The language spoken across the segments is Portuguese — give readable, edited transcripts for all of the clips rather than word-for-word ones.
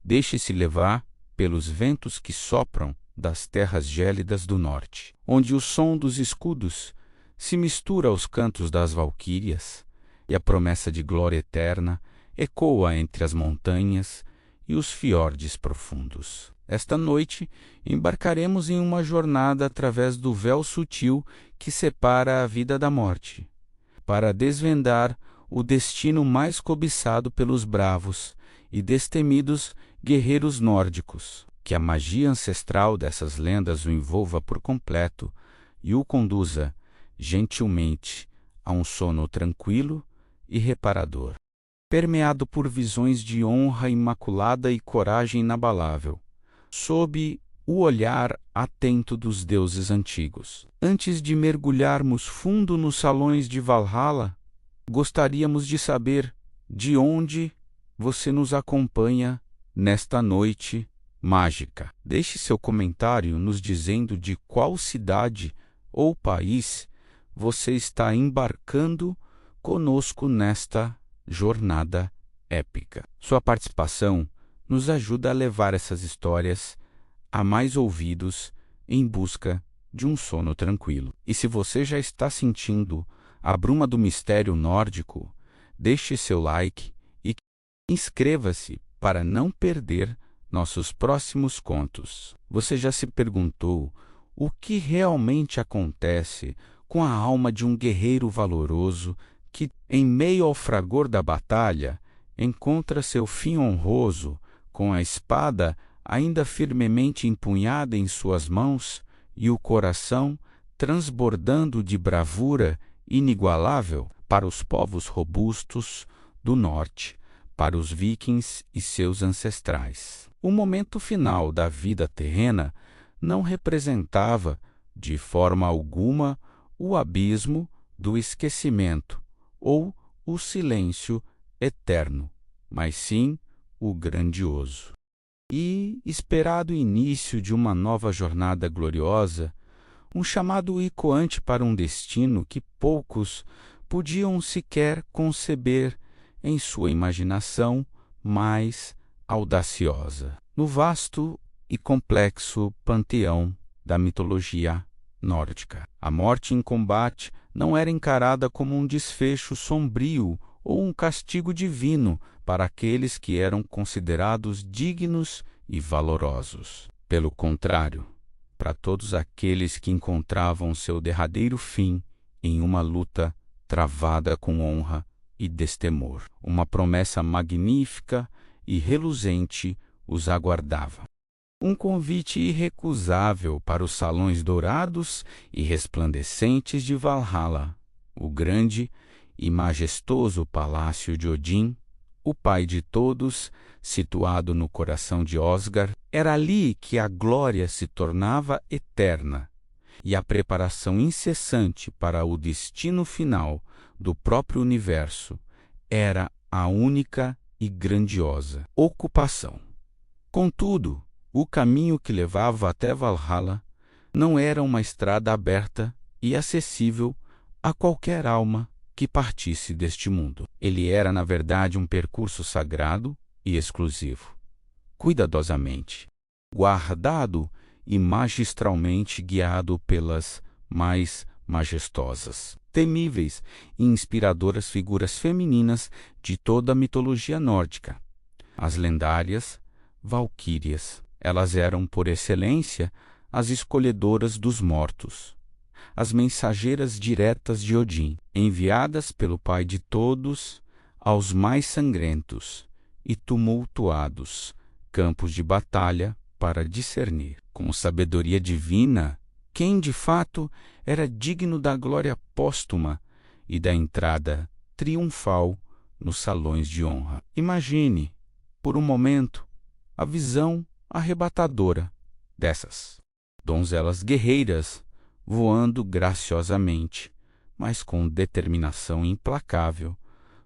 Deixe-se levar pelos ventos que sopram das terras gélidas do norte, onde o som dos escudos se mistura aos cantos das valquírias, e a promessa de glória eterna ecoa entre as montanhas e os fiordes profundos. Esta noite embarcaremos em uma jornada através do véu sutil que separa a vida da morte, para desvendar o destino mais cobiçado pelos bravos e destemidos guerreiros nórdicos. Que a magia ancestral dessas lendas o envolva por completo e o conduza gentilmente a um sono tranquilo e reparador, permeado por visões de honra imaculada e coragem inabalável, sob o olhar atento dos deuses antigos. Antes de mergulharmos fundo nos salões de Valhalla, gostaríamos de saber de onde você nos acompanha nesta noite mágica. Deixe seu comentário nos dizendo de qual cidade ou país você está embarcando conosco nesta jornada épica. Sua participação nos ajuda a levar essas histórias a mais ouvidos em busca de um sono tranquilo. E se você já está sentindo a bruma do mistério nórdico, deixe seu like e inscreva-se para não perder nossos próximos contos. Você já se perguntou o que realmente acontece com a alma de um guerreiro valoroso que, em meio ao fragor da batalha, encontra seu fim honroso com a espada ainda firmemente empunhada em suas mãos e o coração transbordando de bravura inigualável? Para os povos robustos do norte, para os vikings e seus ancestrais, o momento final da vida terrena não representava, de forma alguma, o abismo do esquecimento ou o silêncio eterno, mas sim o grandioso e esperado início de uma nova jornada gloriosa, um chamado ecoante para um destino que poucos podiam sequer conceber em sua imaginação mais audaciosa. No vasto e complexo panteão da mitologia nórdica, a morte em combate não era encarada como um desfecho sombrio ou um castigo divino para aqueles que eram considerados dignos e valorosos. Pelo contrário, para todos aqueles que encontravam seu derradeiro fim em uma luta travada com honra e destemor, uma promessa magnífica e reluzente os aguardava. Um convite irrecusável para os salões dourados e resplandecentes de Valhalla, o grande e majestoso palácio de Odin, o pai de todos, situado no coração de Osgard. Era ali que a glória se tornava eterna e a preparação incessante para o destino final do próprio universo era a única e grandiosa ocupação. Contudo, o caminho que levava até Valhalla não era uma estrada aberta e acessível a qualquer alma que partisse deste mundo. Ele era, na verdade, um percurso sagrado e exclusivo, cuidadosamente guardado e magistralmente guiado pelas mais majestosas, temíveis e inspiradoras figuras femininas de toda a mitologia nórdica, as lendárias valquírias. Elas eram, por excelência, as escolhedoras dos mortos, as mensageiras diretas de Odin, enviadas pelo pai de todos aos mais sangrentos e tumultuados campos de batalha para discernir, com sabedoria divina, quem de fato era digno da glória póstuma e da entrada triunfal nos salões de honra. Imagine, por um momento, a visão arrebatadora dessas donzelas guerreiras voando graciosamente, mas com determinação implacável,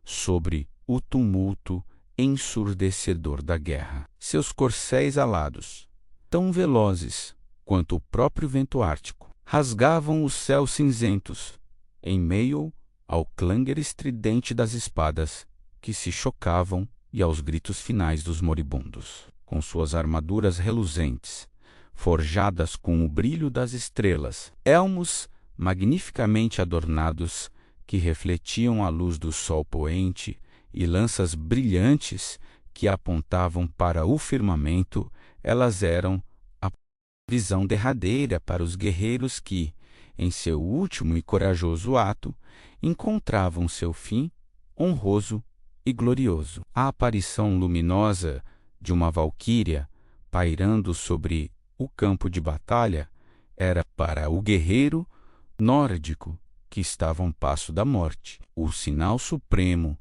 sobre o tumulto ensurdecedor da guerra. Seus corcéis alados, tão velozes quanto o próprio vento ártico, rasgavam os céus cinzentos, em meio ao clanger estridente das espadas que se chocavam e aos gritos finais dos moribundos. com suas armaduras reluzentes, forjadas com o brilho das estrelas, elmos magnificamente adornados que refletiam a luz do sol poente e lanças brilhantes que apontavam para o firmamento. Elas eram a visão derradeira para os guerreiros que, em seu último e corajoso ato, encontravam seu fim honroso e glorioso. A aparição luminosa de uma valquíria pairando sobre o campo de batalha era para o guerreiro nórdico que estava a um passo da morte, o sinal supremo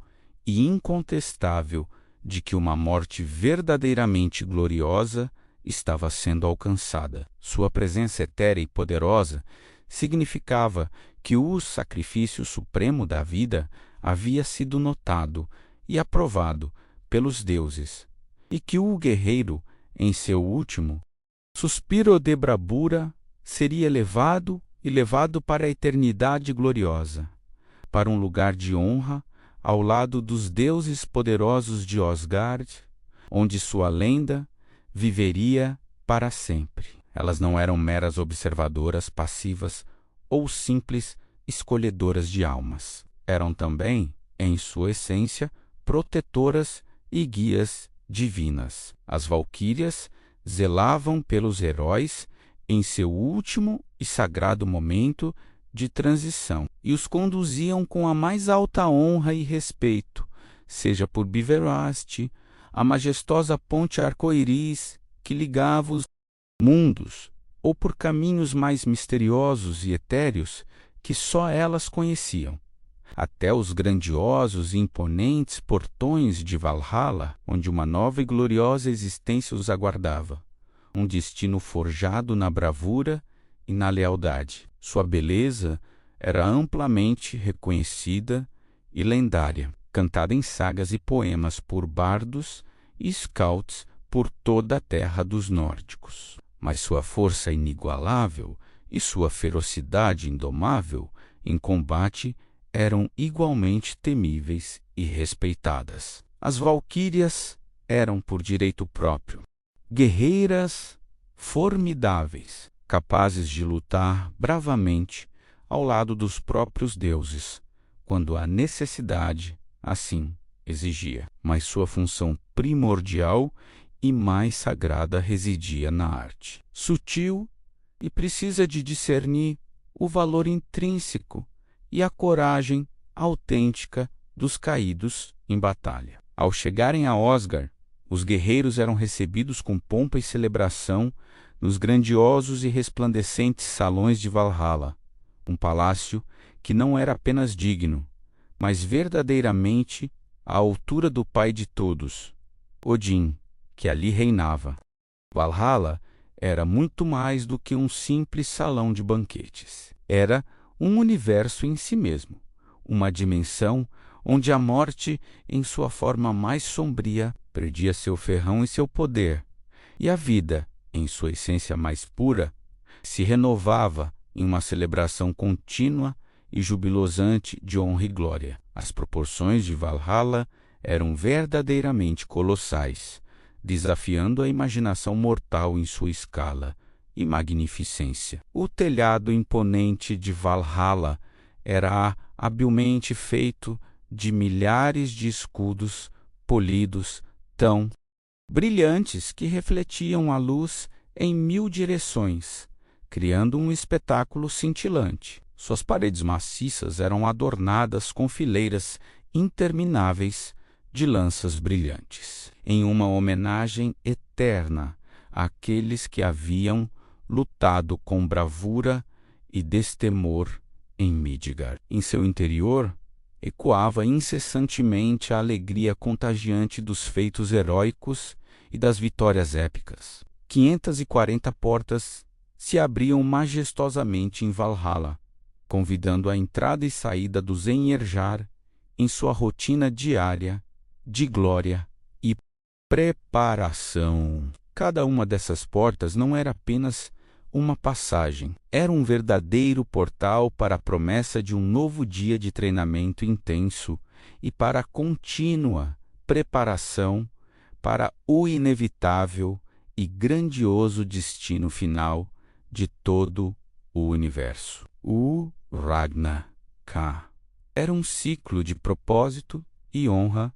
e incontestável de que uma morte verdadeiramente gloriosa estava sendo alcançada. Sua presença etérea e poderosa significava que o sacrifício supremo da vida havia sido notado e aprovado pelos deuses, e que o guerreiro, em seu último suspiro de bravura, seria levado para a eternidade gloriosa, para um lugar de honra ao lado dos deuses poderosos de Asgard, onde sua lenda viveria para sempre. Elas não eram meras observadoras passivas ou simples escolhedoras de almas. Eram também, em sua essência, protetoras e guias divinas. As valquírias zelavam pelos heróis em seu último e sagrado momento de transição e os conduziam com a mais alta honra e respeito, seja por Bifrost, a majestosa ponte arco-íris que ligava os mundos, ou por caminhos mais misteriosos e etéreos que só elas conheciam, até os grandiosos e imponentes portões de Valhalla, onde uma nova e gloriosa existência os aguardava, um destino forjado na bravura e na lealdade. Sua beleza era amplamente reconhecida e lendária, cantada em sagas e poemas por bardos e scouts por toda a terra dos nórdicos. Mas sua força inigualável e sua ferocidade indomável em combate eram igualmente temíveis e respeitadas. As valquírias eram, por direito próprio, guerreiras formidáveis, capazes de lutar bravamente ao lado dos próprios deuses, quando a necessidade assim exigia. Mas sua função primordial e mais sagrada residia na arte. Sutil e precisa de discernir o valor intrínseco e a coragem autêntica dos caídos em batalha. Ao chegarem a Asgard, os guerreiros eram recebidos com pompa e celebração nos grandiosos e resplandecentes salões de Valhalla, um palácio que não era apenas digno, mas verdadeiramente à altura do pai de todos, Odin, que ali reinava. Valhalla era muito mais do que um simples salão de banquetes. Era um universo em si mesmo, uma dimensão onde a morte, em sua forma mais sombria, perdia seu ferrão e seu poder, e a vida, em sua essência mais pura, se renovava em uma celebração contínua e jubilosante de honra e glória. As proporções de Valhalla eram verdadeiramente colossais, desafiando a imaginação mortal em sua escala e magnificência. O telhado imponente de Valhalla era habilmente feito de milhares de escudos polidos tão brilhantes que refletiam a luz em 1000 direções, criando um espetáculo cintilante. Suas paredes maciças eram adornadas com fileiras intermináveis de lanças brilhantes, em uma homenagem eterna àqueles que haviam lutado com bravura e destemor em Midgard. Em seu interior, ecoava incessantemente a alegria contagiante dos feitos heróicos e das vitórias épicas. 540 portas se abriam majestosamente em Valhalla, convidando a entrada e saída dos Einherjar em sua rotina diária de glória e preparação. Cada uma dessas portas não era apenas uma passagem, era um verdadeiro portal para a promessa de um novo dia de treinamento intenso e para a contínua preparação para o inevitável e grandioso destino final de todo o universo. O Ragnar-K era um ciclo de propósito e honra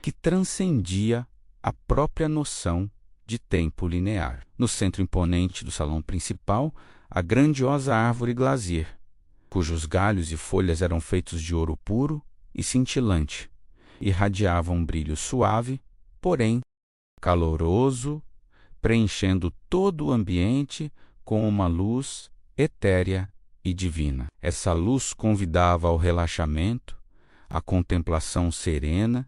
que transcendia a própria noção de tempo linear. No centro imponente do salão principal, a grandiosa árvore glazier, cujos galhos e folhas eram feitos de ouro puro e cintilante, irradiavam um brilho suave, porém caloroso, preenchendo todo o ambiente com uma luz etérea e divina. Essa luz convidava ao relaxamento, à contemplação serena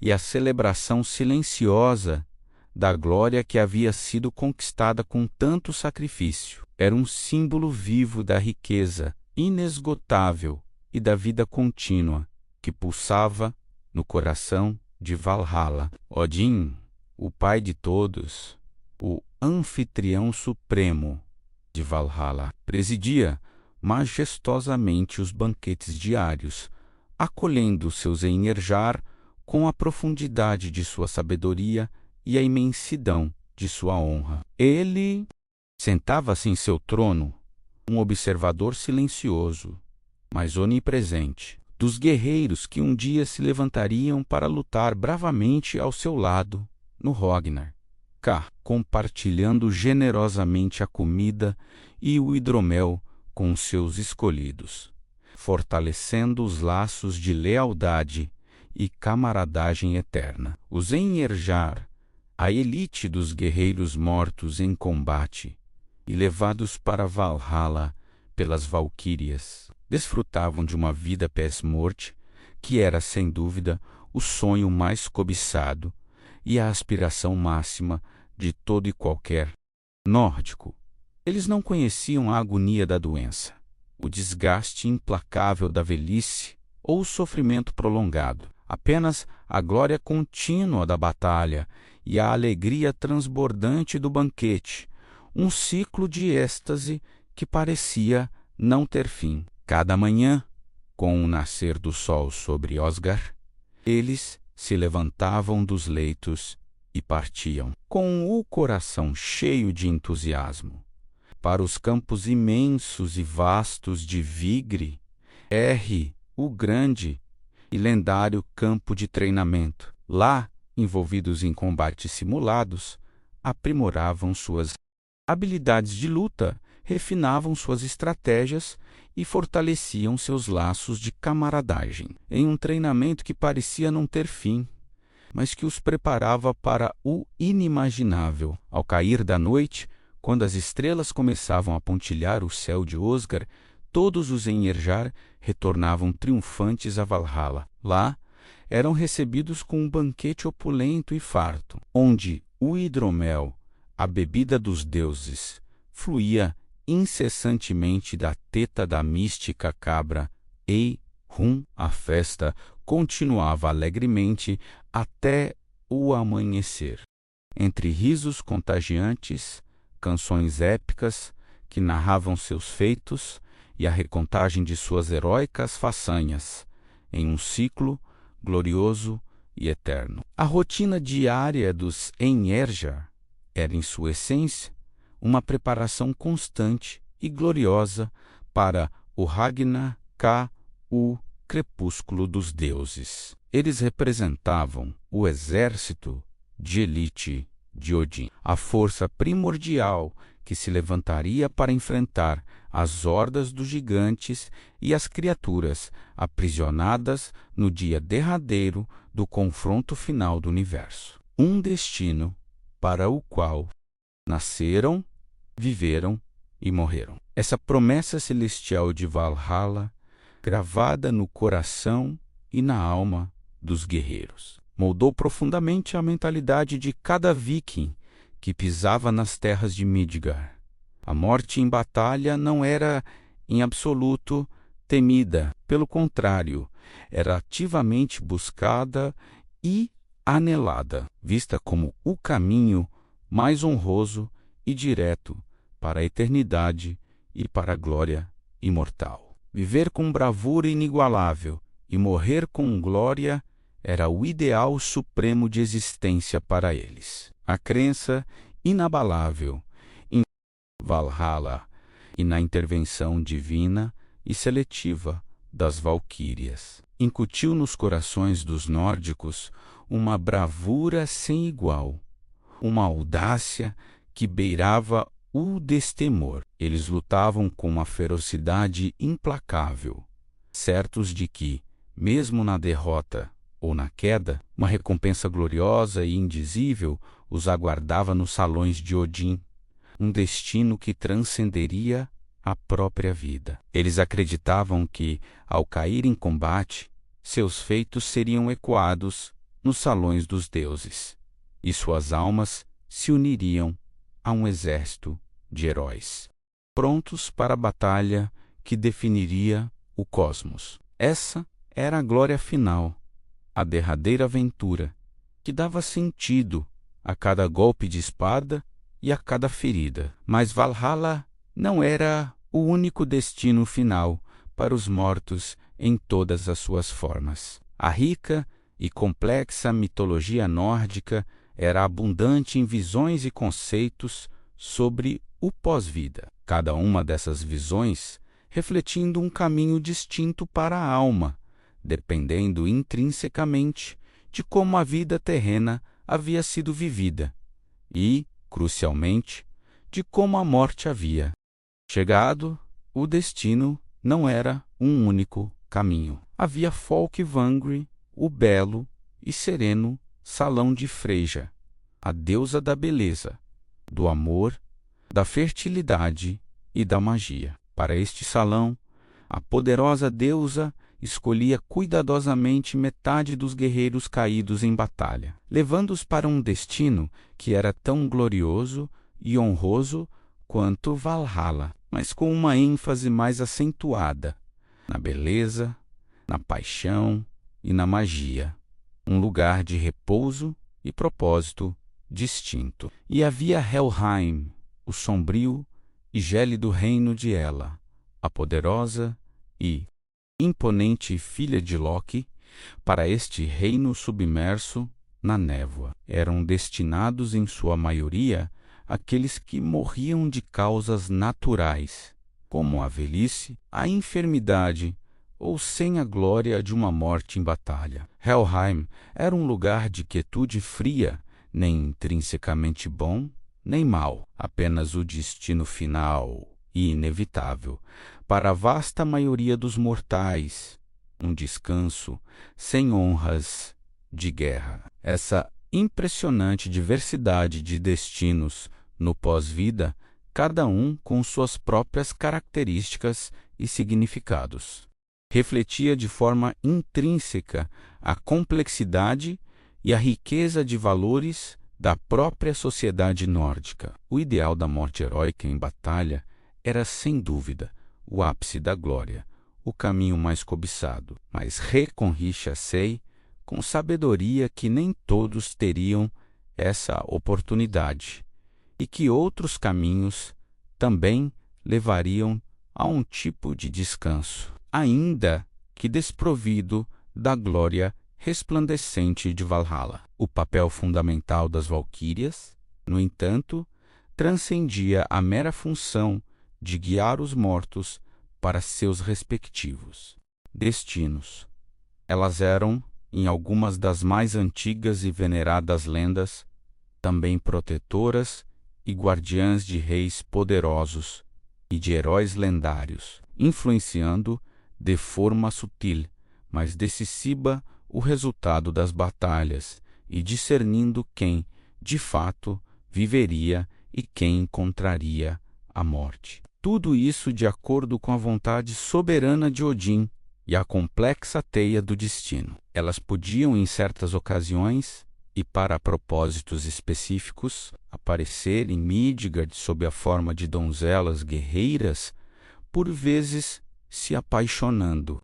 e à celebração silenciosa da glória que havia sido conquistada com tanto sacrifício. Era um símbolo vivo da riqueza inesgotável e da vida contínua que pulsava no coração de Valhalla. Odin, o pai de todos, o anfitrião supremo de Valhalla, presidia majestosamente os banquetes diários, acolhendo seus Einherjar com a profundidade de sua sabedoria e a imensidão de sua honra. Ele sentava-se em seu trono, um observador silencioso, mas onipresente, dos guerreiros que um dia se levantariam para lutar bravamente ao seu lado no Ragnar-K, compartilhando generosamente a comida e o hidromel com seus escolhidos, fortalecendo os laços de lealdade e camaradagem eterna. Os Einherjar, a elite dos guerreiros mortos em combate e levados para Valhalla pelas valquírias, desfrutavam de uma vida pós-morte que era, sem dúvida, o sonho mais cobiçado e a aspiração máxima de todo e qualquer nórdico. Eles não conheciam a agonia da doença, o desgaste implacável da velhice ou o sofrimento prolongado, apenas a glória contínua da batalha e a alegria transbordante do banquete, um ciclo de êxtase que parecia não ter fim. Cada manhã, com o nascer do sol sobre Osgard, eles se levantavam dos leitos e partiam, com o coração cheio de entusiasmo, para os campos imensos e vastos de Vigre, o grande e lendário campo de treinamento. Lá, envolvidos em combates simulados, aprimoravam suas habilidades de luta, refinavam suas estratégias e fortaleciam seus laços de camaradagem, em um treinamento que parecia não ter fim, mas que os preparava para o inimaginável. Ao cair da noite, quando as estrelas começavam a pontilhar o céu de Osgard, todos os Einherjar retornavam triunfantes a Valhalla. Lá, eram recebidos com um banquete opulento e farto, onde o hidromel, a bebida dos deuses, fluía incessantemente da teta da mística cabra Ei-Hun. A festa continuava alegremente até o amanhecer, entre risos contagiantes, canções épicas que narravam seus feitos e a recontagem de suas heróicas façanhas, em um ciclo glorioso e eterno. A rotina diária dos Einherjar era, em sua essência, uma preparação constante e gloriosa para o Ragnar-K, o crepúsculo dos deuses. Eles representavam o exército de elite de Odin, a força primordial que se levantaria para enfrentar as hordas dos gigantes e as criaturas aprisionadas no dia derradeiro do confronto final do universo. Um destino para o qual nasceram, viveram e morreram. Essa promessa celestial de Valhalla, gravada no coração e na alma dos guerreiros, moldou profundamente a mentalidade de cada viking que pisava nas terras de Midgard. A morte em batalha não era, em absoluto, temida. Pelo contrário, era ativamente buscada e anelada, vista como o caminho mais honroso e direto para a eternidade e para a glória imortal. Viver com bravura inigualável e morrer com glória era o ideal supremo de existência para eles. A crença inabalável em Valhalla e na intervenção divina e seletiva das valquírias incutiu nos corações dos nórdicos uma bravura sem igual, uma audácia que beirava o destemor. Eles lutavam com uma ferocidade implacável, certos de que, mesmo na derrota ou na queda, uma recompensa gloriosa e indizível os aguardava nos salões de Odin, um destino que transcenderia a própria vida. Eles acreditavam que, ao cair em combate, seus feitos seriam ecoados nos salões dos deuses, e suas almas se uniriam a um exército de heróis, prontos para a batalha que definiria o cosmos. Essa era a glória final, a derradeira aventura, que dava sentido a cada golpe de espada e a cada ferida. Mas Valhalla não era o único destino final para os mortos em todas as suas formas. A rica e complexa mitologia nórdica era abundante em visões e conceitos sobre o pós-vida. Cada uma dessas visões refletindo um caminho distinto para a alma, dependendo intrinsecamente de como a vida terrena havia sido vivida e, crucialmente, de como a morte havia chegado. O destino não era um único caminho. Havia Folkvangr, o belo e sereno salão de Freyja, a deusa da beleza, do amor, da fertilidade e da magia. Para este salão, a poderosa deusa escolhia cuidadosamente metade dos guerreiros caídos em batalha, levando-os para um destino que era tão glorioso e honroso quanto Valhalla, mas com uma ênfase mais acentuada na beleza, na paixão e na magia, um lugar de repouso e propósito distinto. E havia Helheim, o sombrio e gélido reino de Hela, a poderosa e imponente filha de Loki. Para este reino submerso na névoa eram destinados em sua maioria aqueles que morriam de causas naturais, como a velhice, a enfermidade ou sem a glória de uma morte em batalha. Helheim era um lugar de quietude fria, nem intrinsecamente bom nem mal, apenas o destino final e inevitável para a vasta maioria dos mortais, um descanso sem honras de guerra. Essa impressionante diversidade de destinos no pós-vida, cada um com suas próprias características e significados, refletia de forma intrínseca a complexidade e a riqueza de valores da própria sociedade nórdica. O ideal da morte heróica em batalha era, sem dúvida, o ápice da glória, o caminho mais cobiçado. Mas reconricha-sei com sabedoria que nem todos teriam essa oportunidade e que outros caminhos também levariam a um tipo de descanso, ainda que desprovido da glória resplandecente de Valhalla. O papel fundamental das valquírias, no entanto, transcendia a mera função de guiar os mortos para seus respectivos destinos. Elas eram, em algumas das mais antigas e veneradas lendas, também protetoras e guardiãs de reis poderosos e de heróis lendários, influenciando de forma sutil, mas decisiva, o resultado das batalhas e discernindo quem, de fato, viveria e quem encontraria a morte. Tudo isso de acordo com a vontade soberana de Odin e a complexa teia do destino. Elas podiam, em certas ocasiões, e para propósitos específicos, aparecer em Midgard sob a forma de donzelas guerreiras, por vezes se apaixonando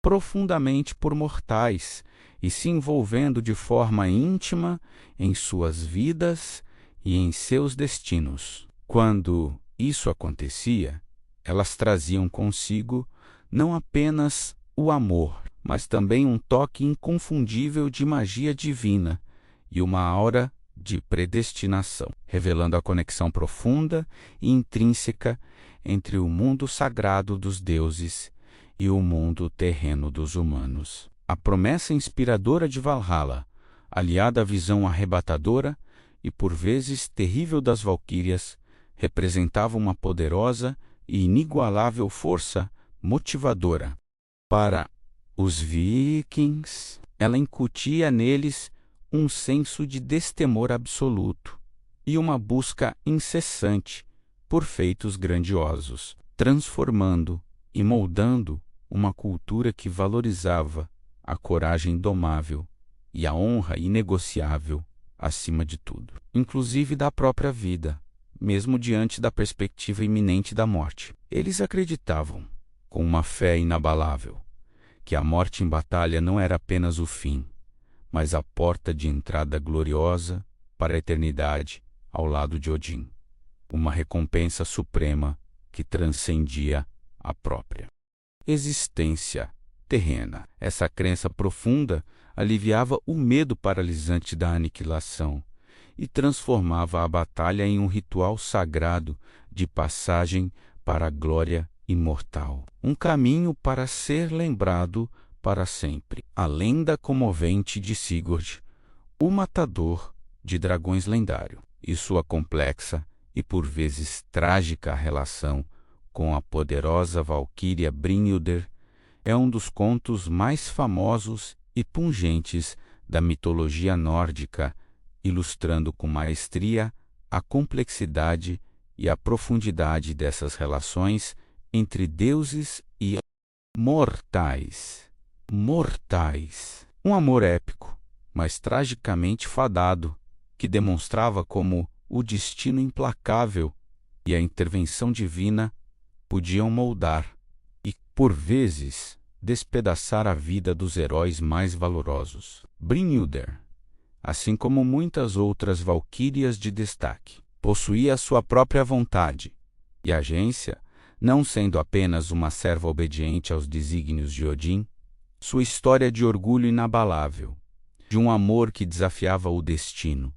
profundamente por mortais e se envolvendo de forma íntima em suas vidas e em seus destinos. Quando isso acontecia, elas traziam consigo não apenas o amor, mas também um toque inconfundível de magia divina e uma aura de predestinação, revelando a conexão profunda e intrínseca entre o mundo sagrado dos deuses e o mundo terreno dos humanos. A promessa inspiradora de Valhalla, aliada à visão arrebatadora e por vezes terrível das valquírias, representava uma poderosa e inigualável força motivadora. Para os vikings, ela incutia neles um senso de destemor absoluto e uma busca incessante por feitos grandiosos, transformando e moldando uma cultura que valorizava a coragem indomável e a honra inegociável acima de tudo, inclusive da própria vida, mesmo diante da perspectiva iminente da morte. Eles acreditavam, com uma fé inabalável, que a morte em batalha não era apenas o fim, mas a porta de entrada gloriosa para a eternidade ao lado de Odin, uma recompensa suprema que transcendia a própria existência terrena. Essa crença profunda aliviava o medo paralisante da aniquilação e transformava a batalha em um ritual sagrado de passagem para a glória imortal, um caminho para ser lembrado para sempre. A lenda comovente de Sigurd, o matador de dragões lendário, e sua complexa e por vezes trágica relação com a poderosa valquíria Brynhildr é um dos contos mais famosos e pungentes da mitologia nórdica, ilustrando com maestria a complexidade e a profundidade dessas relações entre deuses e mortais. Um amor épico, mas tragicamente fadado, que demonstrava como o destino implacável e a intervenção divina podiam moldar e, por vezes, despedaçar a vida dos heróis mais valorosos. Brynhildr, assim como muitas outras valquírias de destaque, possuía sua própria vontade e agência, não sendo apenas uma serva obediente aos desígnios de Odin. Sua história de orgulho inabalável, de um amor que desafiava o destino,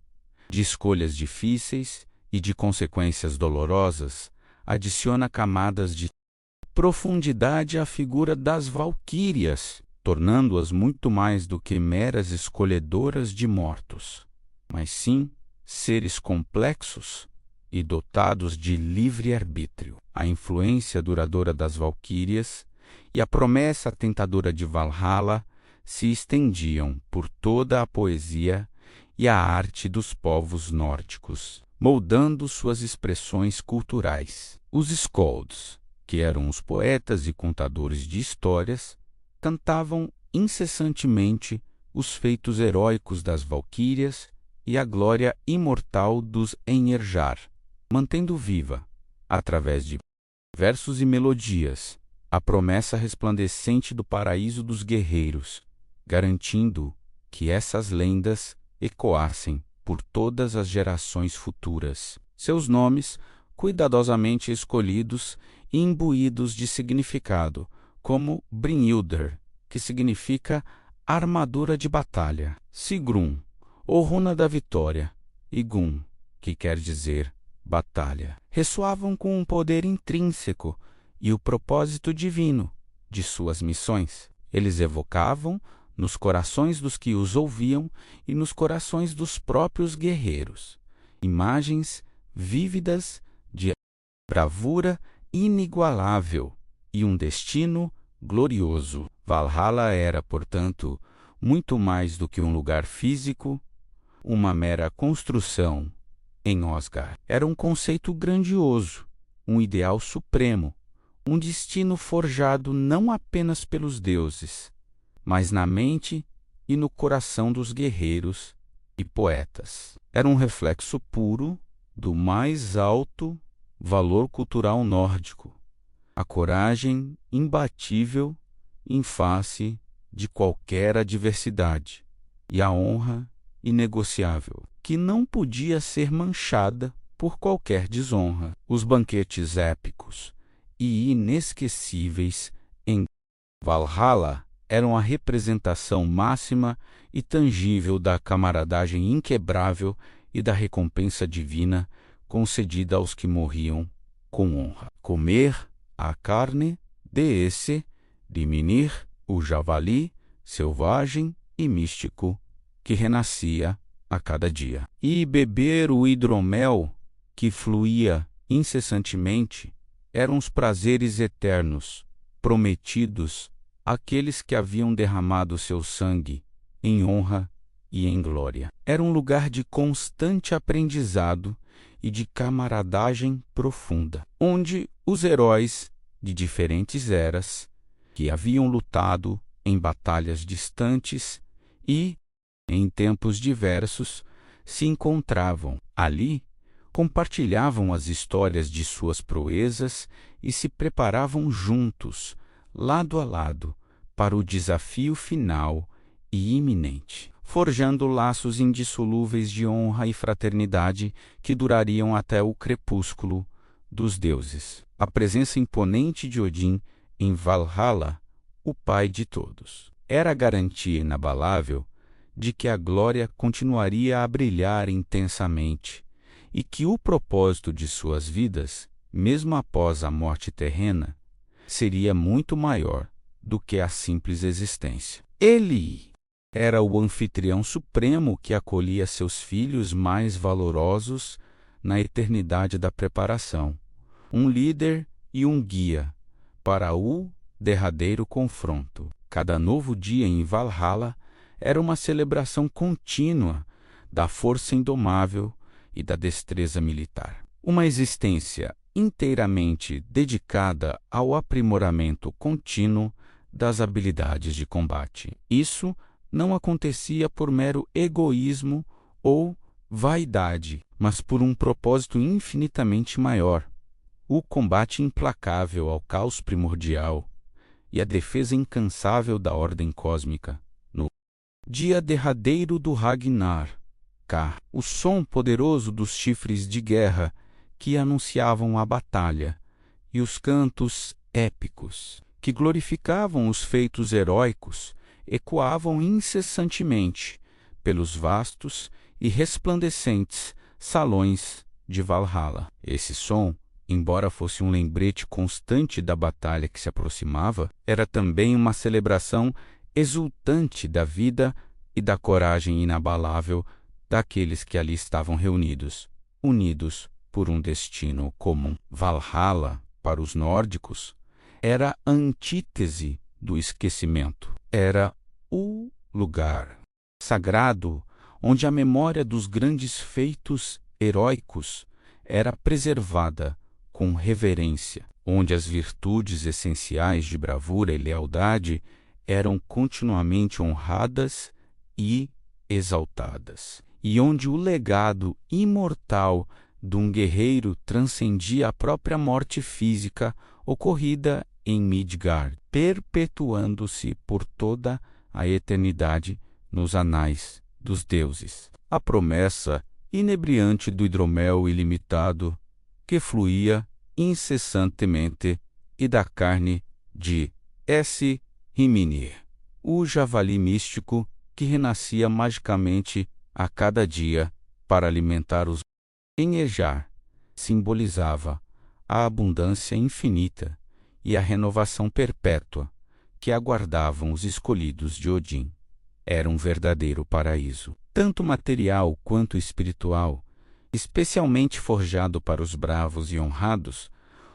de escolhas difíceis e de consequências dolorosas, adiciona camadas de profundidade à figura das valquírias, tornando-as muito mais do que meras escolhedoras de mortos, mas sim seres complexos e dotados de livre-arbítrio. A influência duradoura das valquírias e a promessa tentadora de Valhalla se estendiam por toda a poesia e a arte dos povos nórdicos, moldando suas expressões culturais. Os Skalds, que eram os poetas e contadores de histórias, cantavam incessantemente os feitos heróicos das valquírias e a glória imortal dos Einherjar, mantendo viva, através de versos e melodias, a promessa resplandecente do paraíso dos guerreiros, garantindo que essas lendas ecoassem por todas as gerações futuras. Seus nomes, cuidadosamente escolhidos e imbuídos de significado, como Brynhildr, que significa armadura de batalha, Sigrun, ou runa da vitória, e Gun, que quer dizer batalha, ressoavam com um poder intrínseco e o propósito divino de suas missões. Eles evocavam, nos corações dos que os ouviam e nos corações dos próprios guerreiros, imagens vívidas de bravura inigualável e um destino glorioso. Valhalla era, portanto, muito mais do que um lugar físico, uma mera construção em Asgard. Era um conceito grandioso, um ideal supremo, um destino forjado não apenas pelos deuses, mas na mente e no coração dos guerreiros e poetas. Era um reflexo puro do mais alto valor cultural nórdico, a coragem imbatível em face de qualquer adversidade e a honra inegociável, que não podia ser manchada por qualquer desonra. Os banquetes épicos e inesquecíveis em Valhalla eram a representação máxima e tangível da camaradagem inquebrável e da recompensa divina concedida aos que morriam com honra. Comer a carne de esse, diminuir o javali selvagem e místico que renascia a cada dia. E beber o hidromel que fluía incessantemente eram os prazeres eternos prometidos àqueles que haviam derramado seu sangue em honra e em glória. Era um lugar de constante aprendizado e de camaradagem profunda, onde os heróis de diferentes eras, que haviam lutado em batalhas distantes e em tempos diversos, se encontravam. Ali, compartilhavam as histórias de suas proezas e se preparavam juntos, lado a lado, para o desafio final e iminente, forjando laços indissolúveis de honra e fraternidade que durariam até o crepúsculo dos deuses. A presença imponente de Odin em Valhalla, o pai de todos, era a garantia inabalável de que a glória continuaria a brilhar intensamente e que o propósito de suas vidas, mesmo após a morte terrena, seria muito maior do que a simples existência. Ele era o anfitrião supremo que acolhia seus filhos mais valorosos na eternidade da preparação, um líder e um guia para o derradeiro confronto. Cada novo dia em Valhalla era uma celebração contínua da força indomável e da destreza militar. Uma existência inteiramente dedicada ao aprimoramento contínuo das habilidades de combate. Isso não acontecia por mero egoísmo ou vaidade, mas por um propósito infinitamente maior: o combate implacável ao caos primordial e a defesa incansável da ordem cósmica. No dia derradeiro do Ragnar, o som poderoso dos chifres de guerra que anunciavam a batalha e os cantos épicos que glorificavam os feitos heróicos ecoavam incessantemente pelos vastos e resplandecentes salões de Valhalla. Esse som, embora fosse um lembrete constante da batalha que se aproximava, era também uma celebração exultante da vida e da coragem inabalável daqueles que ali estavam reunidos, unidos por um destino comum. Valhalla, para os nórdicos, era a antítese do esquecimento. Era o lugar sagrado onde a memória dos grandes feitos heróicos era preservada com reverência, onde as virtudes essenciais de bravura e lealdade eram continuamente honradas e exaltadas, e onde o legado imortal de um guerreiro transcendia a própria morte física ocorrida em Midgard, perpetuando-se por toda a eternidade nos anais dos deuses. A promessa inebriante do hidromel ilimitado que fluía incessantemente e da carne de Hrimnir, o javali místico que renascia magicamente a cada dia para alimentar os Enhejar simbolizava a abundância infinita e a renovação perpétua que aguardavam os escolhidos de Odin. Era um verdadeiro paraíso, tanto material quanto espiritual, especialmente forjado para os bravos e honrados,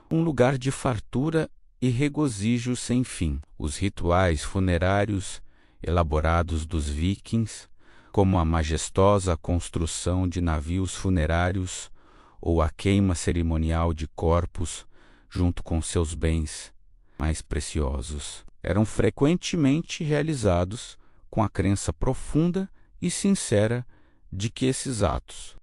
um lugar de fartura e regozijo sem fim. Os rituais funerários elaborados dos vikings, como a majestosa construção de navios funerários ou a queima cerimonial de corpos junto com seus bens mais preciosos, eram frequentemente realizados com a crença profunda e sincera de que esses atos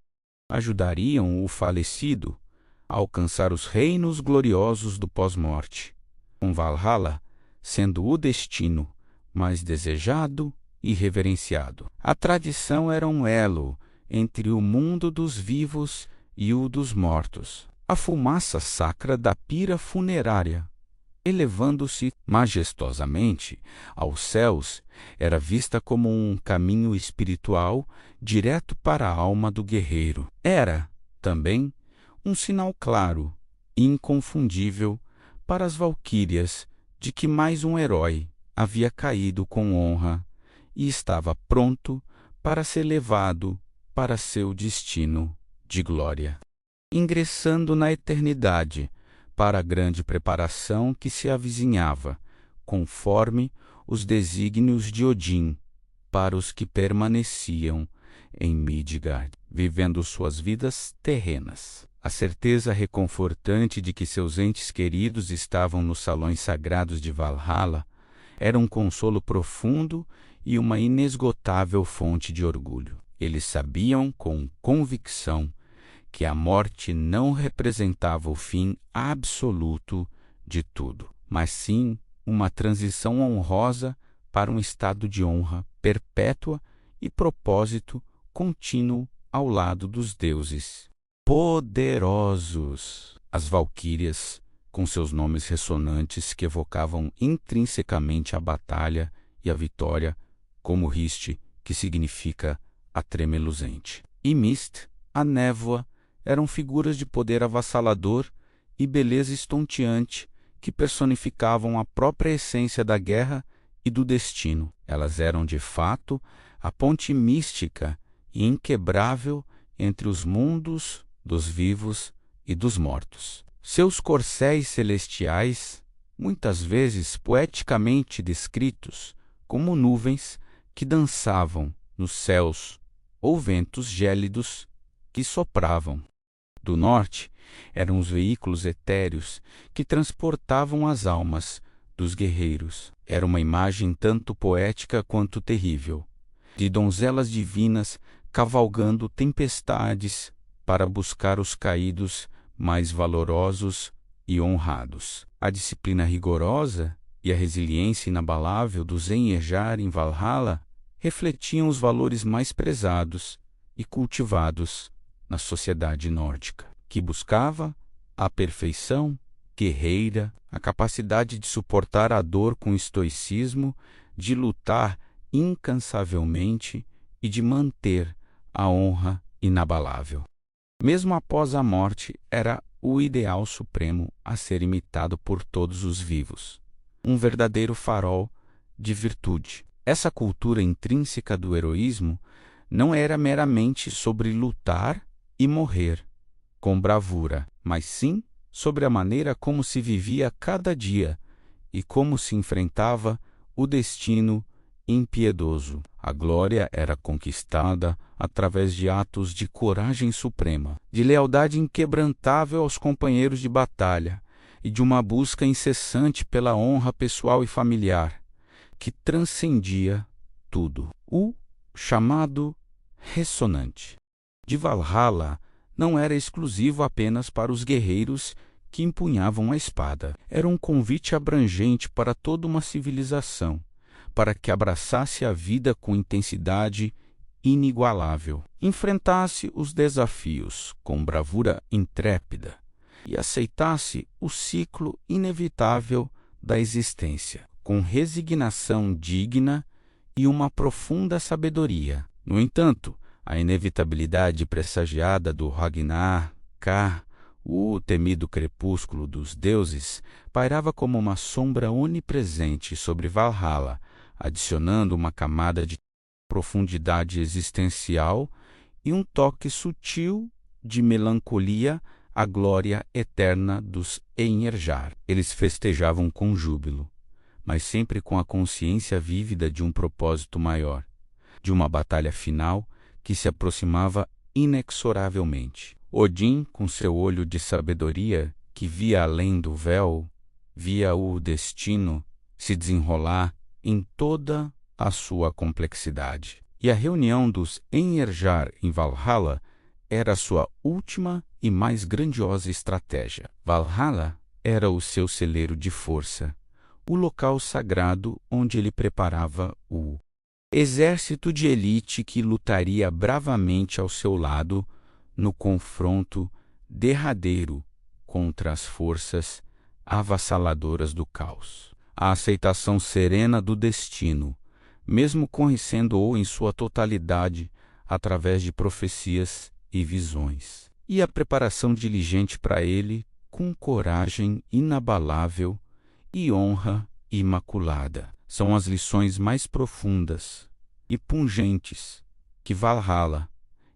ajudariam o falecido a alcançar os reinos gloriosos do pós-morte, com Valhalla sendo o destino mais desejado e reverenciado. A tradição era um elo entre o mundo dos vivos e o dos mortos. A fumaça sacra da pira funerária elevando-se majestosamente aos céus, era vista como um caminho espiritual direto para a alma do guerreiro. Era, também, um sinal claro e inconfundível para as valquírias de que mais um herói havia caído com honra e estava pronto para ser levado para seu destino de glória, ingressando na eternidade para a grande preparação que se avizinhava, conforme os desígnios de Odin, para os que permaneciam em Midgard, vivendo suas vidas terrenas. A certeza reconfortante de que seus entes queridos estavam nos salões sagrados de Valhalla era um consolo profundo e uma inesgotável fonte de orgulho. Eles sabiam com convicção que a morte não representava o fim absoluto de tudo, mas sim uma transição honrosa para um estado de honra perpétua e propósito contínuo ao lado dos deuses poderosos. As valquírias, com seus nomes ressonantes que evocavam intrinsecamente a batalha e a vitória, como Riste, que significa a tremeluzente, e Mist, a névoa, eram figuras de poder avassalador e beleza estonteante que personificavam a própria essência da guerra e do destino. Elas eram, de fato, a ponte mística e inquebrável entre os mundos dos vivos e dos mortos. Seus corcéis celestiais, muitas vezes poeticamente descritos como nuvens que dançavam nos céus ou ventos gélidos que sopravam do norte, eram os veículos etéreos que transportavam as almas dos guerreiros. Era uma imagem tanto poética quanto terrível, de donzelas divinas cavalgando tempestades para buscar os caídos mais valorosos e honrados. A disciplina rigorosa e a resiliência inabalável dos Einherjar em Valhalla refletiam os valores mais prezados e cultivados na sociedade nórdica, que buscava a perfeição guerreira, a capacidade de suportar a dor com estoicismo, de lutar incansavelmente e de manter a honra inabalável. Mesmo após a morte, era o ideal supremo a ser imitado por todos os vivos, um verdadeiro farol de virtude. Essa cultura intrínseca do heroísmo não era meramente sobre lutar e morrer com bravura, mas sim sobre a maneira como se vivia cada dia e como se enfrentava o destino impiedoso. A glória era conquistada através de atos de coragem suprema, de lealdade inquebrantável aos companheiros de batalha e de uma busca incessante pela honra pessoal e familiar, que transcendia tudo. O chamado ressonante de Valhalla não era exclusivo apenas para os guerreiros que empunhavam a espada. Era um convite abrangente para toda uma civilização, para que abraçasse a vida com intensidade inigualável, enfrentasse os desafios com bravura intrépida e aceitasse o ciclo inevitável da existência, com resignação digna e uma profunda sabedoria. No entanto, a inevitabilidade pressagiada do Ragnar, o temido crepúsculo dos deuses, pairava como uma sombra onipresente sobre Valhalla, adicionando uma camada de profundidade existencial e um toque sutil de melancolia à glória eterna dos Einherjar. Eles festejavam com júbilo, mas sempre com a consciência vívida de um propósito maior, de uma batalha final que se aproximava inexoravelmente. Odin, com seu olho de sabedoria que via além do véu, via o destino se desenrolar em toda a sua complexidade. E a reunião dos Einherjar em Valhalla era a sua última e mais grandiosa estratégia. Valhalla era o seu celeiro de força, o local sagrado onde ele preparava o exército de elite que lutaria bravamente ao seu lado no confronto derradeiro contra as forças avassaladoras do caos. A aceitação serena do destino, mesmo conhecendo-o em sua totalidade através de profecias e visões. E a preparação diligente para ele, com coragem inabalável e honra imaculada. São as lições mais profundas e pungentes que Valhalla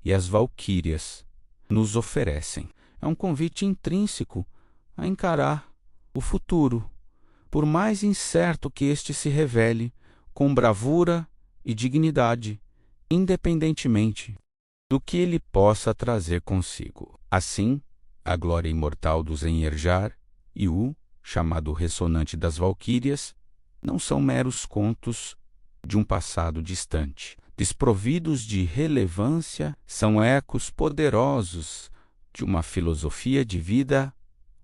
e as Valquírias nos oferecem. É um convite intrínseco a encarar o futuro, por mais incerto que este se revele, com bravura e dignidade, independentemente do que ele possa trazer consigo. Assim, a glória imortal dos Enherjar e o chamado ressonante das Valquírias não são meros contos de um passado distante. Desprovidos de relevância, são ecos poderosos de uma filosofia de vida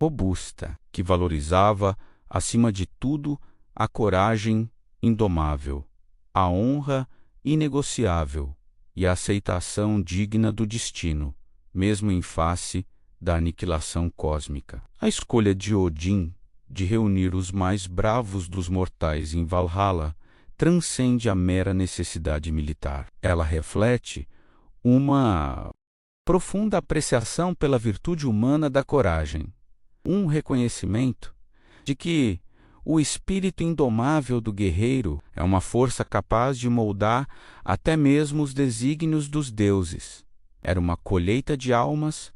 robusta, que valorizava, acima de tudo, a coragem indomável, a honra inegociável e a aceitação digna do destino, mesmo em face da aniquilação cósmica. A escolha de Odin de reunir os mais bravos dos mortais em Valhalla transcende a mera necessidade militar. Ela reflete uma profunda apreciação pela virtude humana da coragem, um reconhecimento de que o espírito indomável do guerreiro é uma força capaz de moldar até mesmo os desígnios dos deuses. Era uma colheita de almas,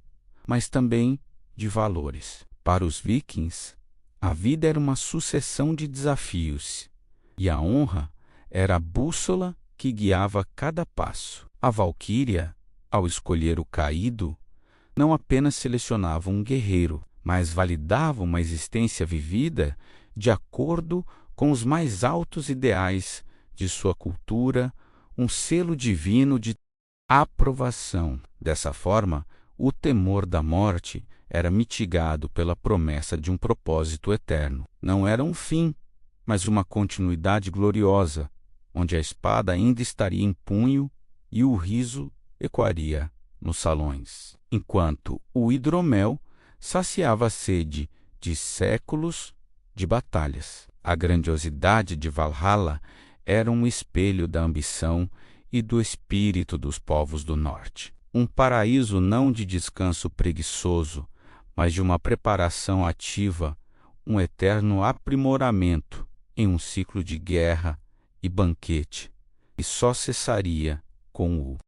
mas também de valores. Para os vikings, a vida era uma sucessão de desafios, e a honra era a bússola que guiava cada passo. A Valquíria, ao escolher o caído, não apenas selecionava um guerreiro, mas validava uma existência vivida de acordo com os mais altos ideais de sua cultura, um selo divino de aprovação. Dessa forma, o temor da morte era mitigado pela promessa de um propósito eterno. Não era um fim, mas uma continuidade gloriosa, onde a espada ainda estaria em punho e o riso ecoaria nos salões, enquanto o hidromel saciava a sede de séculos de batalhas. A grandiosidade de Valhalla era um espelho da ambição e do espírito dos povos do norte. Um paraíso não de descanso preguiçoso, mas de uma preparação ativa, um eterno aprimoramento em um ciclo de guerra e banquete, que só cessaria com o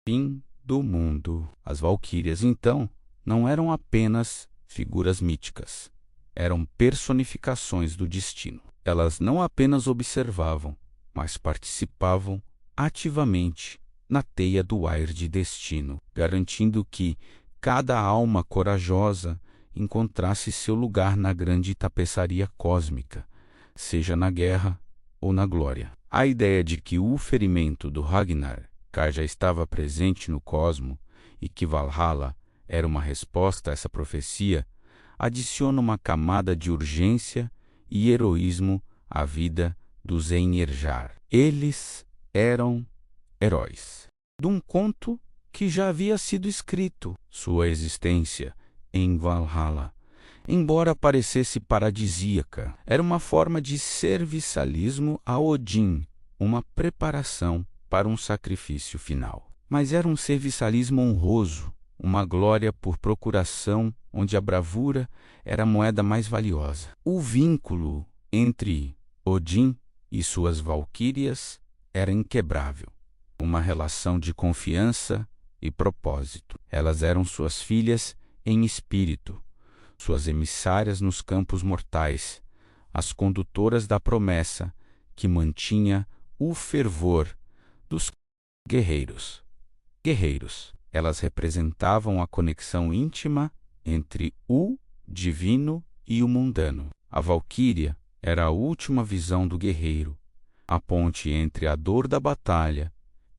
fim do mundo. As Valquírias, então, não eram apenas figuras míticas, eram personificações do destino. Elas não apenas observavam, mas participavam ativamente na teia do aire de destino, garantindo que cada alma corajosa encontrasse seu lugar na grande tapeçaria cósmica, seja na guerra ou na glória. A ideia de que o ferimento do Ragnar já estava presente no cosmo e que Valhalla era uma resposta a essa profecia adiciona uma camada de urgência e heroísmo à vida dos Enherjar. Eles eram heróis de um conto que já havia sido escrito. Sua existência em Valhalla, embora parecesse paradisíaca, era uma forma de serviçalismo a Odin, uma preparação para um sacrifício final. Mas era um serviçalismo honroso, uma glória por procuração, onde a bravura era a moeda mais valiosa. O vínculo entre Odin e suas valquírias era inquebrável, uma relação de confiança e propósito. Elas eram suas filhas em espírito, suas emissárias nos campos mortais, as condutoras da promessa que mantinha o fervor dos guerreiros. Elas representavam a conexão íntima entre o divino e o mundano. A Valquíria era a última visão do guerreiro, a ponte entre a dor da batalha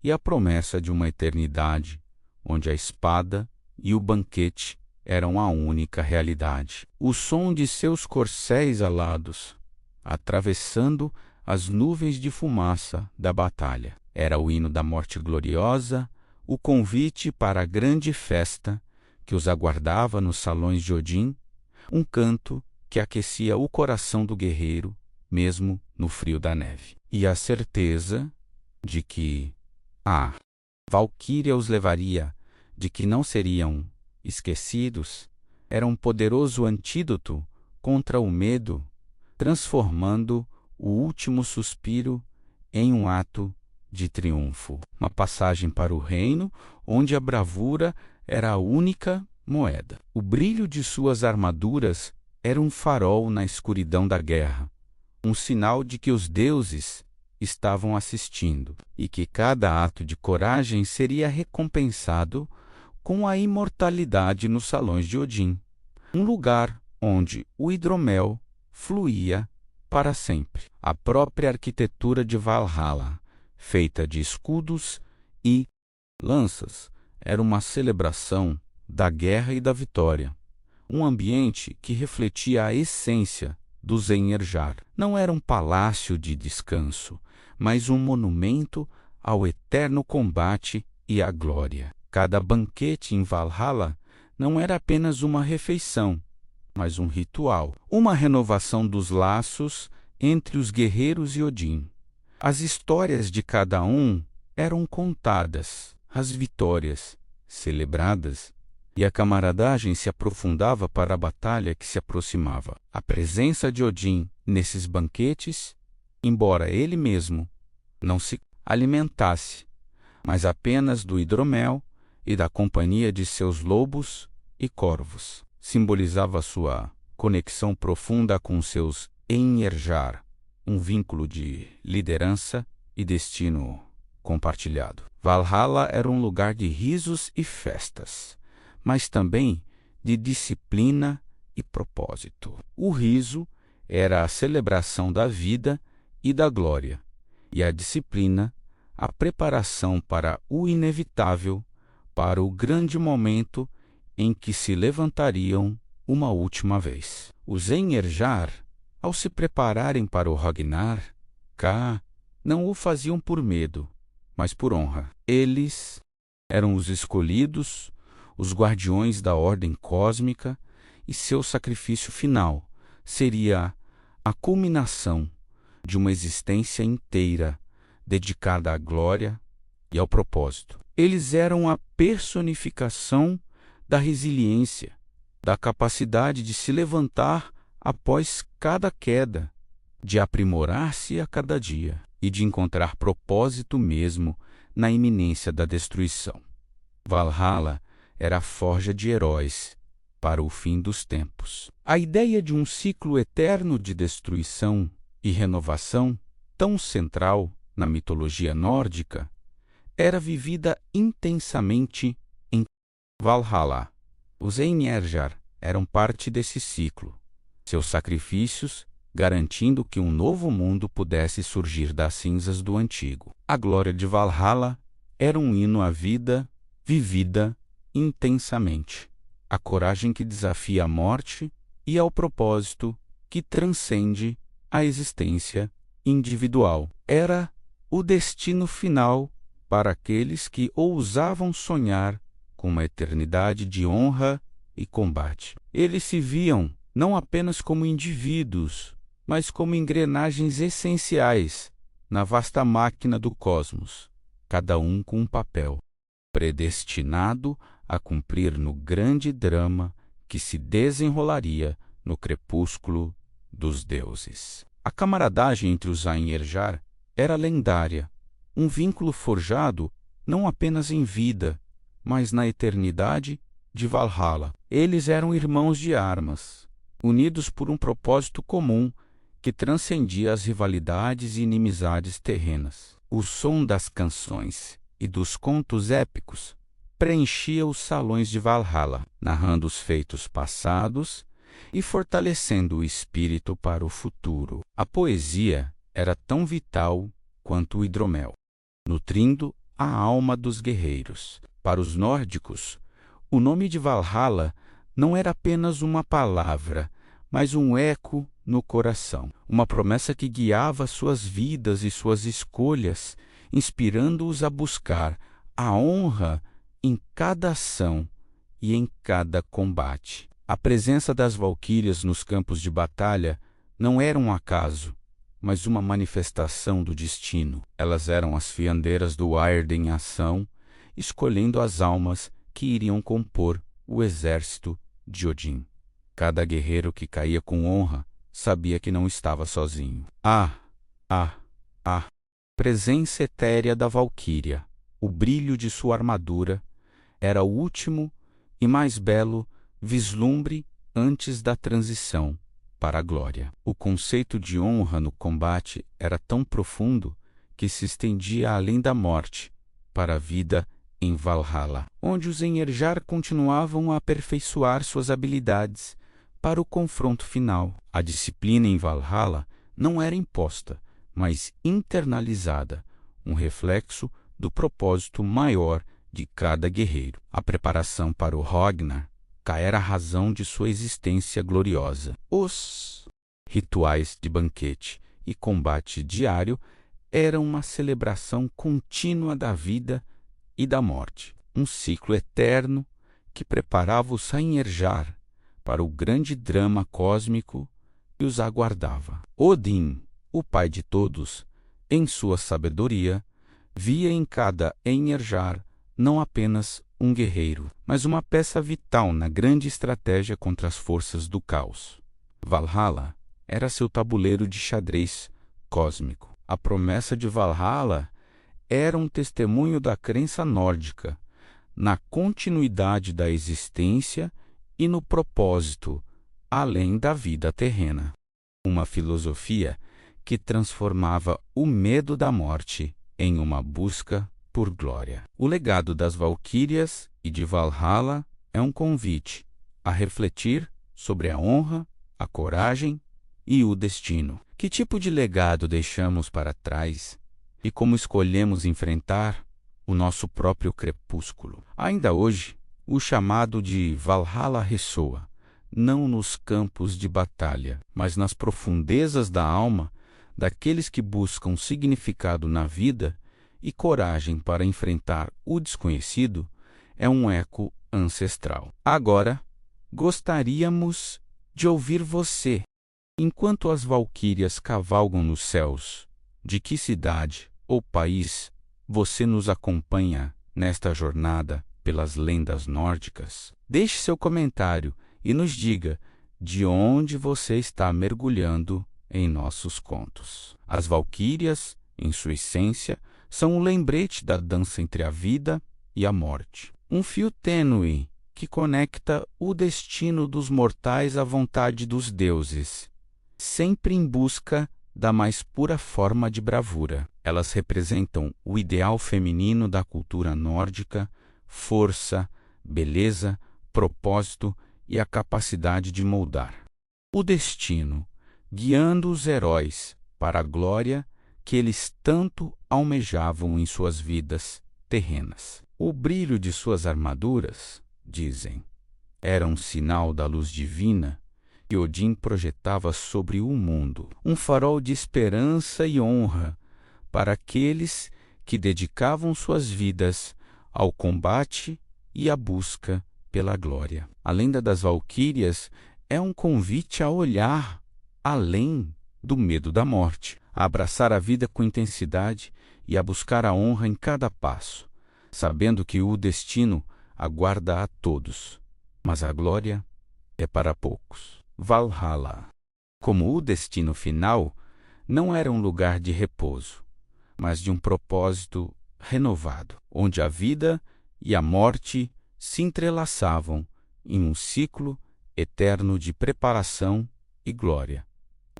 e a promessa de uma eternidade, onde a espada e o banquete eram a única realidade. O som de seus corcéis alados, atravessando as nuvens de fumaça da batalha, era o hino da morte gloriosa, o convite para a grande festa que os aguardava nos salões de Odin, um canto que aquecia o coração do guerreiro, mesmo no frio da neve. E a certeza de que a Valquíria os levaria, de que não seriam esquecidos, era um poderoso antídoto contra o medo, transformando o último suspiro em um ato de triunfo. Uma passagem para o reino onde a bravura era a única moeda. O brilho de suas armaduras era um farol na escuridão da guerra, um sinal de que os deuses estavam assistindo e que cada ato de coragem seria recompensado com a imortalidade nos salões de Odin, um lugar onde o hidromel fluía para sempre. A própria arquitetura de Valhalla, feita de escudos e lanças, era uma celebração da guerra e da vitória, um ambiente que refletia a essência do Zenherjar. Não era um palácio de descanso, mas um monumento ao eterno combate e à glória. Cada banquete em Valhalla não era apenas uma refeição, mas um ritual, uma renovação dos laços entre os guerreiros e Odin. As histórias de cada um eram contadas, as vitórias celebradas, e a camaradagem se aprofundava para a batalha que se aproximava. A presença de Odin nesses banquetes, embora ele mesmo não se alimentasse, mas apenas do hidromel e da companhia de seus lobos e corvos, simbolizava sua conexão profunda com seus Einherjar, um vínculo de liderança e destino compartilhado. Valhalla era um lugar de risos e festas, mas também de disciplina e propósito. O riso era a celebração da vida e da glória, e a disciplina, a preparação para o inevitável, para o grande momento em que se levantariam uma última vez. Os Einherjar, ao se prepararem para o Ragnar, não o faziam por medo, mas por honra. Eles eram os escolhidos, os guardiões da ordem cósmica, e seu sacrifício final seria a culminação de uma existência inteira dedicada à glória e ao propósito. Eles eram a personificação da resiliência, da capacidade de se levantar após cada queda, de aprimorar-se a cada dia e de encontrar propósito mesmo na iminência da destruição. Valhalla era a forja de heróis para o fim dos tempos. A ideia de um ciclo eterno de destruição e renovação, tão central na mitologia nórdica, era vivida intensamente em Valhalla. Os Einherjar eram parte desse ciclo, seus sacrifícios garantindo que um novo mundo pudesse surgir das cinzas do antigo. A glória de Valhalla era um hino à vida vivida intensamente, a coragem que desafia a morte e ao propósito que transcende a existência individual. Era o destino final para aqueles que ousavam sonhar com uma eternidade de honra e combate. Eles se viam não apenas como indivíduos, mas como engrenagens essenciais na vasta máquina do cosmos, cada um com um papel, predestinado a cumprir no grande drama que se desenrolaria no crepúsculo dos deuses. A camaradagem entre os Einherjar era lendária, um vínculo forjado não apenas em vida, mas na eternidade de Valhalla. Eles eram irmãos de armas, unidos por um propósito comum que transcendia as rivalidades e inimizades terrenas. O som das canções e dos contos épicos preenchia os salões de Valhalla, narrando os feitos passados e fortalecendo o espírito para o futuro. A poesia era tão vital quanto o hidromel, nutrindo a alma dos guerreiros. Para os nórdicos, o nome de Valhalla não era apenas uma palavra, mas um eco no coração, uma promessa que guiava suas vidas e suas escolhas, inspirando-os a buscar a honra em cada ação e em cada combate. A presença das valquírias nos campos de batalha não era um acaso, mas uma manifestação do destino. Elas eram as fiandeiras do Aird em ação, escolhendo as almas que iriam compor o exército de Odin. Cada guerreiro que caía com honra sabia que não estava sozinho. A presença etérea da valquíria, o brilho de sua armadura, era o último e mais belo vislumbre antes da transição para a glória. O conceito de honra no combate era tão profundo que se estendia além da morte para a vida em Valhalla, onde os Einherjar continuavam a aperfeiçoar suas habilidades para o confronto final. A disciplina em Valhalla não era imposta, mas internalizada, um reflexo do propósito maior de cada guerreiro. A preparação para o Ragnar era a razão de sua existência gloriosa. Os rituais de banquete e combate diário eram uma celebração contínua da vida e da morte, um ciclo eterno que preparava os Einherjar para o grande drama cósmico que os aguardava. Odin, o pai de todos, em sua sabedoria, via em cada Einherjar não apenas um guerreiro, mas uma peça vital na grande estratégia contra as forças do caos. Valhalla era seu tabuleiro de xadrez cósmico. A promessa de Valhalla era um testemunho da crença nórdica, na continuidade da existência e no propósito além da vida terrena. Uma filosofia que transformava o medo da morte em uma busca por glória. O legado das valquírias e de Valhalla é um convite a refletir sobre a honra, a coragem e o destino. Que tipo de legado deixamos para trás e como escolhemos enfrentar o nosso próprio crepúsculo? Ainda hoje, o chamado de Valhalla ressoa, não nos campos de batalha, mas nas profundezas da alma daqueles que buscam significado na vida e coragem para enfrentar o desconhecido. É um eco ancestral. Agora, gostaríamos de ouvir você. Enquanto as valquírias cavalgam nos céus, de que cidade ou país você nos acompanha nesta jornada pelas lendas nórdicas? Deixe seu comentário e nos diga de onde você está mergulhando em nossos contos. As valquírias, em sua essência, são um lembrete da dança entre a vida e a morte. Um fio tênue que conecta o destino dos mortais à vontade dos deuses, sempre em busca da mais pura forma de bravura. Elas representam o ideal feminino da cultura nórdica: força, beleza, propósito e a capacidade de moldar o destino, guiando os heróis para a glória que eles tanto almejavam em suas vidas terrenas. O brilho de suas armaduras, dizem, era um sinal da luz divina que Odin projetava sobre o mundo, um farol de esperança e honra para aqueles que dedicavam suas vidas ao combate e à busca pela glória. A lenda das valquírias é um convite a olhar além do medo da morte, a abraçar a vida com intensidade e a buscar a honra em cada passo, sabendo que o destino aguarda a todos, mas a glória é para poucos. Valhalla, como o destino final, não era um lugar de repouso, mas de um propósito renovado, onde a vida e a morte se entrelaçavam em um ciclo eterno de preparação e glória,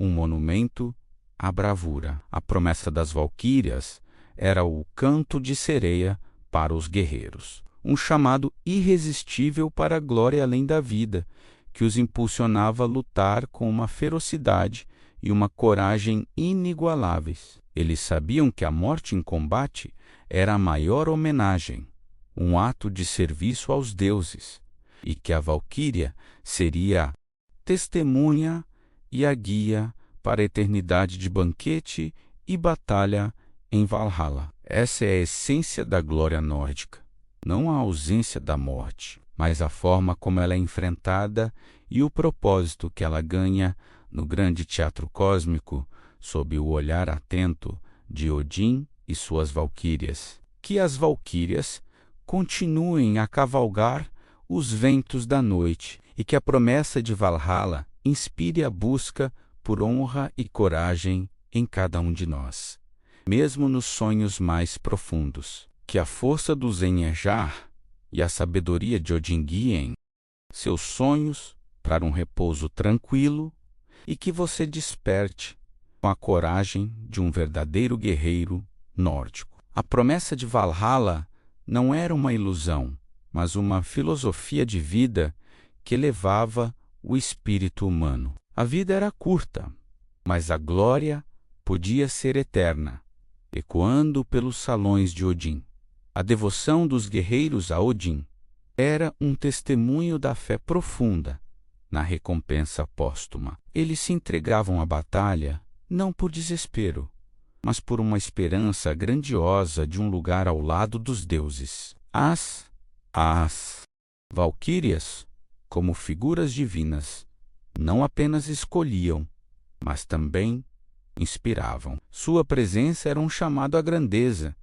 um monumento à bravura. A promessa das valquírias era o canto de sereia para os guerreiros, um chamado irresistível para a glória além da vida, que os impulsionava a lutar com uma ferocidade e uma coragem inigualáveis. Eles sabiam que a morte em combate era a maior homenagem, um ato de serviço aos deuses, e que a valquíria seria a testemunha e a guia para a eternidade de banquete e batalha em Valhalla. Essa é a essência da glória nórdica, não a ausência da morte, mas a forma como ela é enfrentada e o propósito que ela ganha no grande teatro cósmico sob o olhar atento de Odin e suas valquírias. Que as valquírias continuem a cavalgar os ventos da noite e que a promessa de Valhalla inspire a busca por honra e coragem em cada um de nós, mesmo nos sonhos mais profundos. Que a força dos Enhejar e a sabedoria de Odin guiem seus sonhos para um repouso tranquilo e que você desperte com a coragem de um verdadeiro guerreiro nórdico. A promessa de Valhalla não era uma ilusão, mas uma filosofia de vida que elevava o espírito humano. A vida era curta, mas a glória podia ser eterna, ecoando pelos salões de Odin. A devoção dos guerreiros a Odin era um testemunho da fé profunda na recompensa póstuma. Eles se entregavam à batalha não por desespero, mas por uma esperança grandiosa de um lugar ao lado dos deuses. As valquírias, como figuras divinas, não apenas escolhiam, mas também inspiravam. Sua presença era um chamado à grandeza,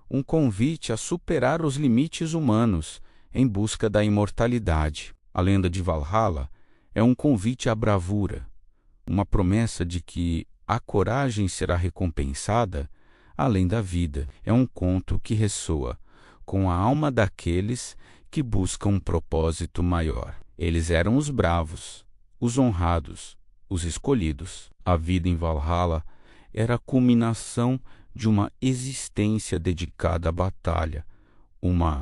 um convite a superar os limites humanos em busca da imortalidade. A lenda de Valhalla é um convite à bravura, uma promessa de que a coragem será recompensada além da vida. É um conto que ressoa com a alma daqueles que buscam um propósito maior. Eles eram os bravos, os honrados, os escolhidos. A vida em Valhalla era a culminação de uma existência dedicada à batalha, uma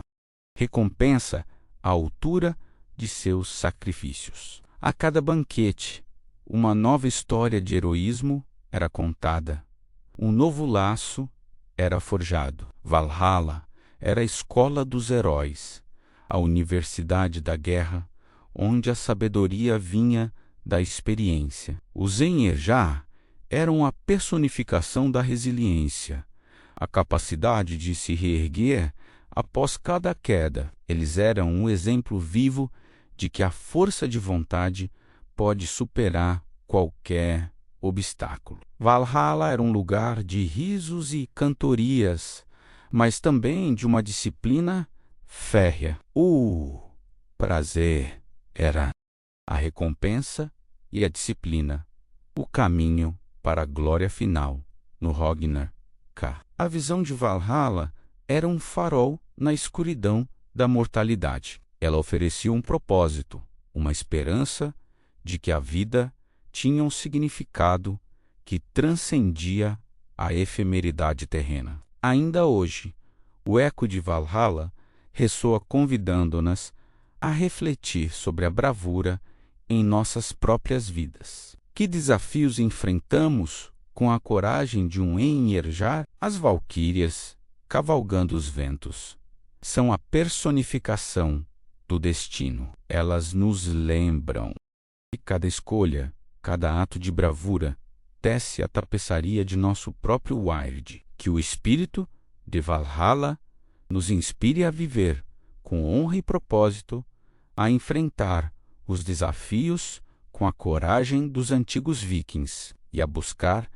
recompensa à altura de seus sacrifícios. A cada banquete, uma nova história de heroísmo era contada. Um novo laço era forjado. Valhalla era a escola dos heróis, a universidade da guerra, onde a sabedoria vinha da experiência. Os Enhejar eram a personificação da resiliência, a capacidade de se reerguer após cada queda. Eles eram um exemplo vivo de que a força de vontade pode superar qualquer obstáculo. Valhalla era um lugar de risos e cantorias, mas também de uma disciplina férrea. O prazer era a recompensa e a disciplina, o caminho para a glória final no Ragnar. A visão de Valhalla era um farol na escuridão da mortalidade. Ela oferecia um propósito, uma esperança de que a vida tinha um significado que transcendia a efemeridade terrena. Ainda hoje, o eco de Valhalla ressoa convidando-nas a refletir sobre a bravura em nossas próprias vidas. Que desafios enfrentamos com a coragem de um Enhejar? As valquírias, cavalgando os ventos, são a personificação do destino. Elas nos lembram que cada escolha, cada ato de bravura, tece a tapeçaria de nosso próprio Weird. Que o espírito de Valhalla nos inspire a viver com honra e propósito, a enfrentar os desafios com a coragem dos antigos vikings e a buscar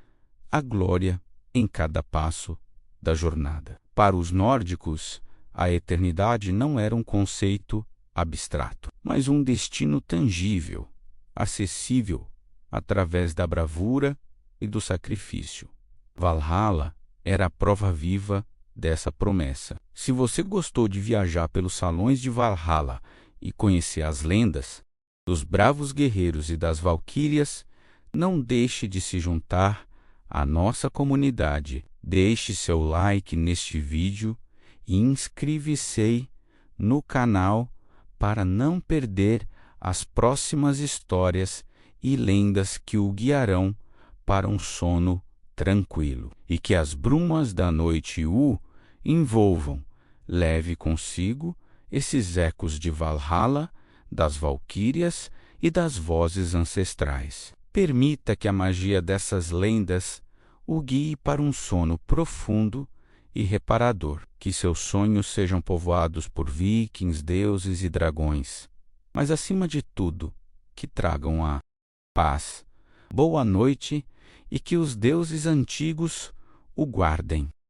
a glória em cada passo da jornada. Para os nórdicos, a eternidade não era um conceito abstrato, mas um destino tangível, acessível através da bravura e do sacrifício. Valhalla era a prova viva dessa promessa. Se você gostou de viajar pelos salões de Valhalla e conhecer as lendas dos bravos guerreiros e das valquírias, não deixe de se juntar à nossa comunidade. Deixe seu like neste vídeo e inscreva-se no canal para não perder as próximas histórias e lendas que o guiarão para um sono tranquilo. E que as brumas da noite o envolvam. Leve consigo esses ecos de Valhalla, das valquírias e das vozes ancestrais. Permita que a magia dessas lendas o guie para um sono profundo e reparador. Que seus sonhos sejam povoados por vikings, deuses e dragões. Mas, acima de tudo, que tragam a paz. Boa noite e que os deuses antigos o guardem.